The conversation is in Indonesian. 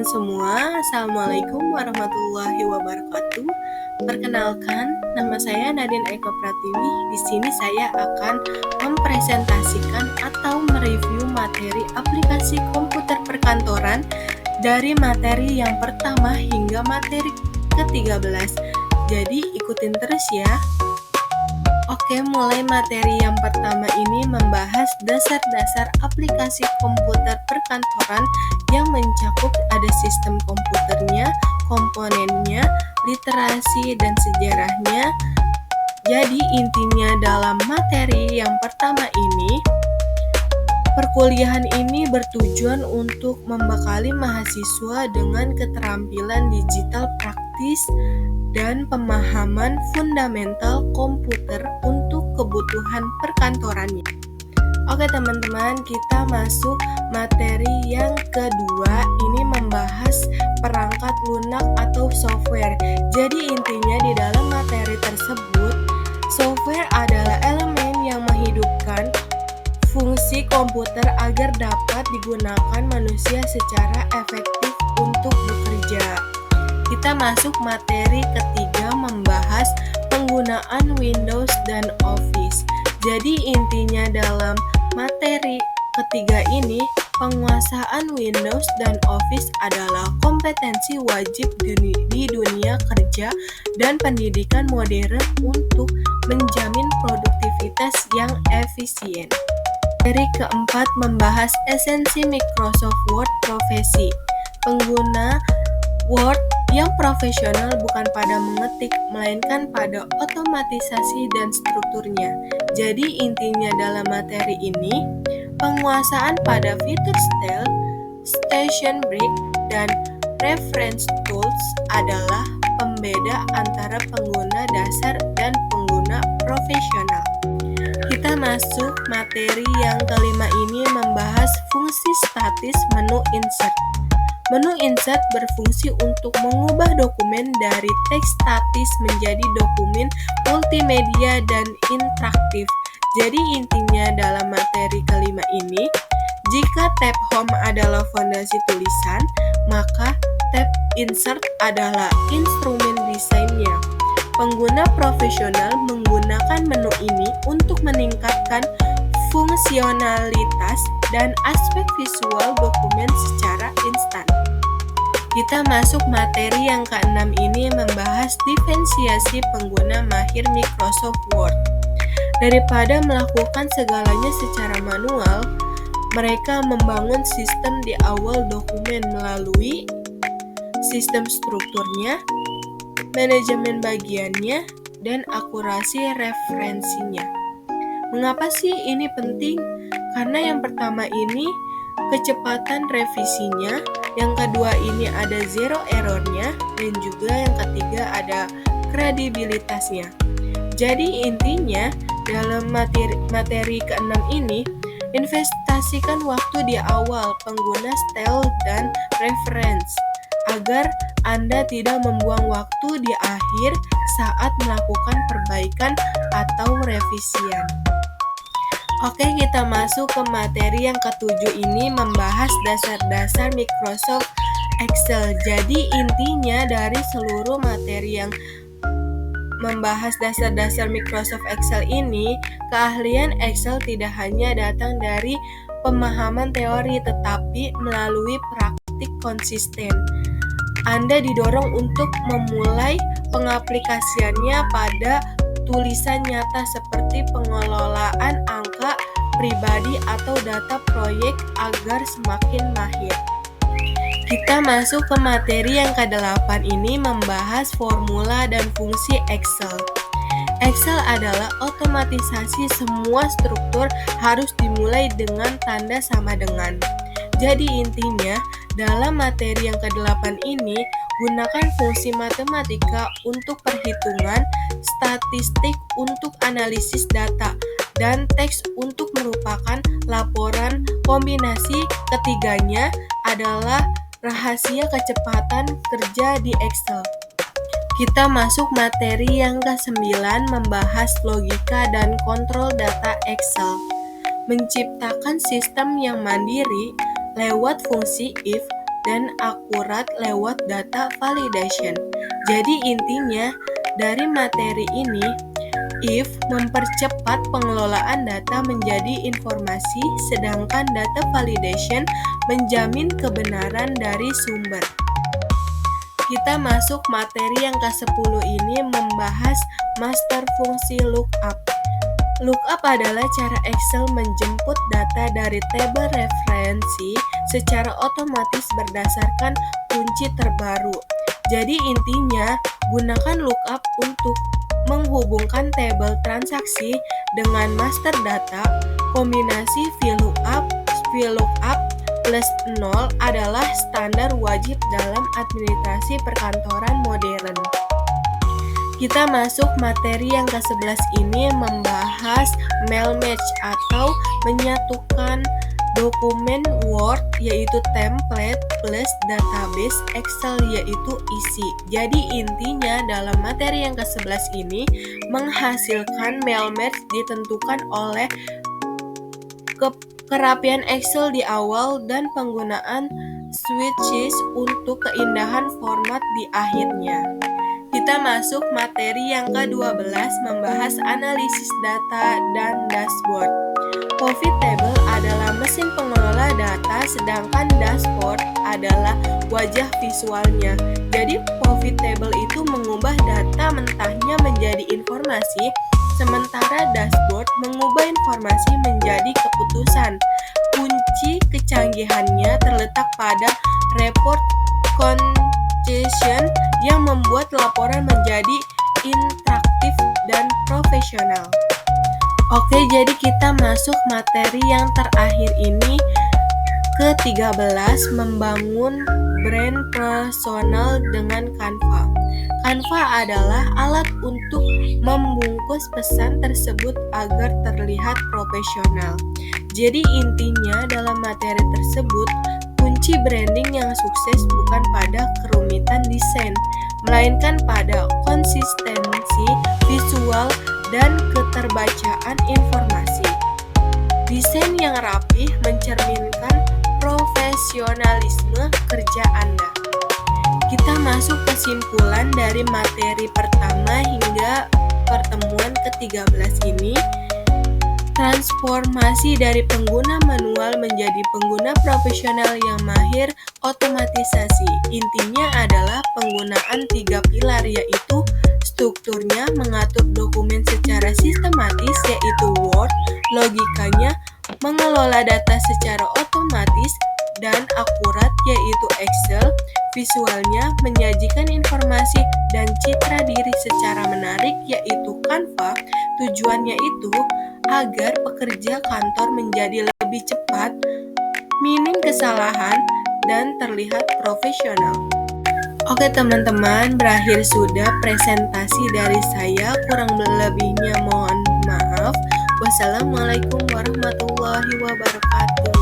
semua, Assalamualaikum warahmatullahi wabarakatuh. Perkenalkan, nama saya Nadine Eka Pratiwi. Di sini saya akan mempresentasikan atau mereview materi aplikasi komputer perkantoran dari materi yang pertama hingga materi ke-13. Jadi ikutin terus ya. Oke, mulai materi yang pertama ini membahas dasar-dasar aplikasi komputer perkantoran yang mencakup ada sistem komputernya, komponennya, literasi, dan sejarahnya. Jadi intinya dalam materi yang pertama ini, perkuliahan ini bertujuan untuk membekali mahasiswa dengan keterampilan digital praktis dan pemahaman fundamental komputer untuk kebutuhan perkantorannya. Oke teman-teman, kita masuk materi yang kedua. Ini membahas perangkat lunak atau software. Jadi intinya di dalam materi tersebut, software adalah elemen yang menghidupkan fungsi komputer agar dapat digunakan manusia secara efektif untuk bekerja. Kita masuk materi ketiga membahas penggunaan Windows dan Office. Jadi intinya dalam materi ketiga ini, penguasaan Windows dan Office adalah kompetensi wajib di dunia kerja dan pendidikan modern untuk menjamin produktivitas yang efisien. Materi keempat membahas esensi Microsoft Word profesi. Pengguna Word yang profesional bukan pada mengetik, melainkan pada otomatisasi dan strukturnya. Jadi intinya dalam materi ini, penguasaan pada fitur style, station break, dan reference tools adalah pembeda antara pengguna dasar dan pengguna profesional. Kita masuk materi yang kelima ini membahas fungsi statis menu insert. Menu insert berfungsi untuk mengubah dokumen dari teks statis menjadi dokumen multimedia dan interaktif. Jadi intinya dalam materi kelima ini, jika tab home adalah fondasi tulisan, maka tab insert adalah instrumen desainnya. Pengguna profesional menggunakan menu ini untuk meningkatkan fungsionalitas dan aspek visual dokumen secara instan. Kita masuk materi yang keenam ini membahas diferensiasi pengguna mahir Microsoft Word. Daripada melakukan segalanya secara manual, mereka membangun sistem di awal dokumen melalui sistem strukturnya, manajemen bagiannya, dan akurasi referensinya. Mengapa sih ini penting? Karena yang pertama ini kecepatan revisinya, yang kedua ini ada zero errornya, dan juga yang ketiga ada kredibilitasnya. Jadi intinya dalam materi ke-6 ini, investasikan waktu di awal pengguna style dan reference agar Anda tidak membuang waktu di akhir saat melakukan perbaikan atau revisian. Oke, kita masuk ke materi yang ketujuh ini membahas dasar-dasar Microsoft Excel. Jadi intinya dari seluruh materi yang membahas dasar-dasar Microsoft Excel ini, keahlian Excel tidak hanya datang dari pemahaman teori tetapi melalui praktik konsisten. Anda didorong untuk memulai pengaplikasiannya pada tulisan nyata seperti pengelolaan angka pribadi atau data proyek agar semakin mahir. Kita masuk ke materi yang ke-8 ini membahas formula dan fungsi Excel. Excel adalah otomatisasi semua struktur harus dimulai dengan tanda sama dengan. Jadi intinya dalam materi yang ke-8 ini, gunakan fungsi matematika untuk perhitungan, statistik untuk analisis data, dan teks untuk merupakan laporan. Kombinasi ketiganya adalah rahasia kecepatan kerja di Excel. Kita masuk materi yang ke-9 membahas logika dan kontrol data Excel. Menciptakan sistem yang mandiri lewat fungsi if, dan akurat lewat data validation. Jadi intinya dari materi ini, if mempercepat pengelolaan data menjadi informasi, sedangkan data validation menjamin kebenaran dari sumber. Kita masuk materi yang ke-10 ini membahas master fungsi lookup. Lookup adalah cara Excel menjemput data dari tabel referensi secara otomatis berdasarkan kunci terbaru. Jadi intinya, gunakan lookup untuk menghubungkan tabel transaksi dengan master data. Kombinasi VLOOKUP plus 0 adalah standar wajib dalam administrasi perkantoran modern. Kita masuk materi yang ke-11 ini membahas mail match atau menyatukan dokumen Word yaitu template plus database Excel yaitu isi. Jadi intinya dalam materi yang ke-11 ini menghasilkan mail match ditentukan oleh kerapian Excel di awal dan penggunaan switches untuk keindahan format di akhirnya. Kita masuk materi yang ke-12 membahas analisis data dan dashboard. Pivot table adalah mesin pengelola data, sedangkan dashboard adalah wajah visualnya. Jadi pivot table itu mengubah data mentahnya menjadi informasi, sementara dashboard mengubah informasi menjadi keputusan. Kunci kecanggihannya terletak pada report congestion yang membuat laporan menjadi interaktif dan profesional. Oke, jadi kita masuk materi yang terakhir ini ke-13 membangun brand personal dengan Canva. Canva adalah alat untuk membungkus pesan tersebut agar terlihat profesional. Jadi intinya dalam materi tersebut, kunci branding yang sukses bukan pada kerumitan desain, melainkan pada konsistensi visual dan keterbacaan informasi. Desain yang rapih mencerminkan profesionalisme kerja Anda. Kita masuk kesimpulan dari materi pertama hingga pertemuan ke-13 ini. Transformasi dari pengguna manual menjadi pengguna profesional yang mahir otomatisasi. Intinya adalah penggunaan 3 pilar, yaitu strukturnya mengatur dokumen secara sistematis yaitu Word, logikanya mengelola data secara otomatis dan akurat yaitu Excel, visualnya menyajikan informasi dan citra diri secara menarik yaitu Canva. Tujuannya itu agar pekerja kantor menjadi lebih cepat, minim kesalahan, dan terlihat profesional. Oke teman-teman, berakhir sudah presentasi dari saya. Kurang lebihnya mohon maaf. Wassalamualaikum warahmatullahi wabarakatuh.